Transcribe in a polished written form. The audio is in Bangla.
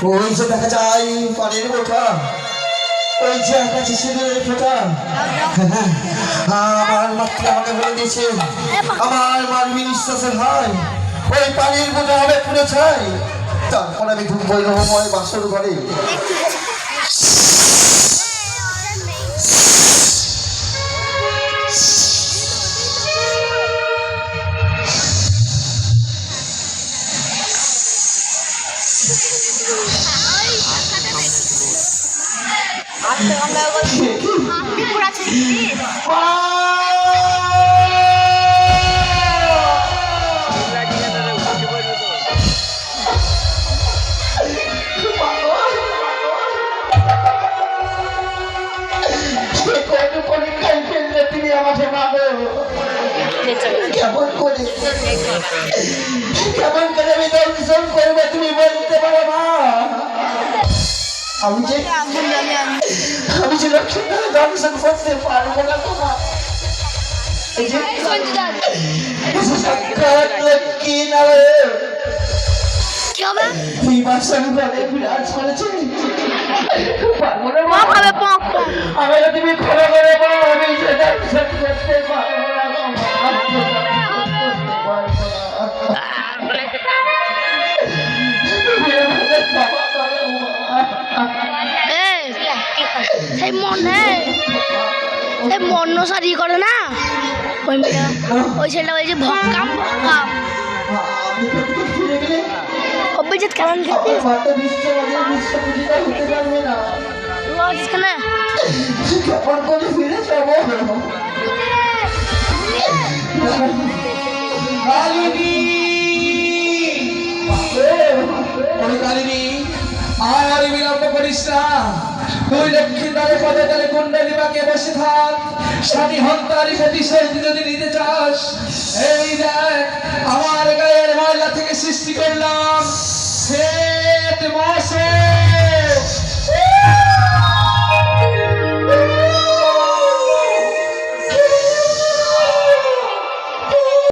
ওই যে দেখা যায় পানির বোটা, ওই যে আকাশে সিঁদুরের ফোঁটা। আমার মাতৃ আমাকে বলে দিয়েছে, আমার মানবী নিঃশ্বাসের হয় ওই পানির বোটা হবে পুড়ে ছাই। তারপর আমি খুব বৈরহময় বাসর ঘরে কেমন করে আমি দর্শন করবো তুমি বলতে পারো না? আমি যে লক্ষ্মী দর্শন করতে পারবো না তোমার। এই যে লক্ষ্মী নারায়ণ এই বাসন ঘরে বিরাজ করেছে, পারবো না মা। আমি তুমি খোলা করে বলো, আমি যে দর্শন করতে পারবো না। সেই মন সারি করে না ওই মেয়েটা, ওই ছেলেটা বলছে ভক্কাম ভক্কাম অভিজিৎ কেমন খেতিস কেন আর বিলম্ব করিস না, তুই লক্ষ্মী দ্বারে পদে তালে কুণ্ডলী বাঁকে বসে থাক। স্বামী হন্তারি প্রতিশোধ যদি নিতে চাস, এই দেখ আমার গায়ের ময়লা থেকে সৃষ্টি করলাম শ্বেত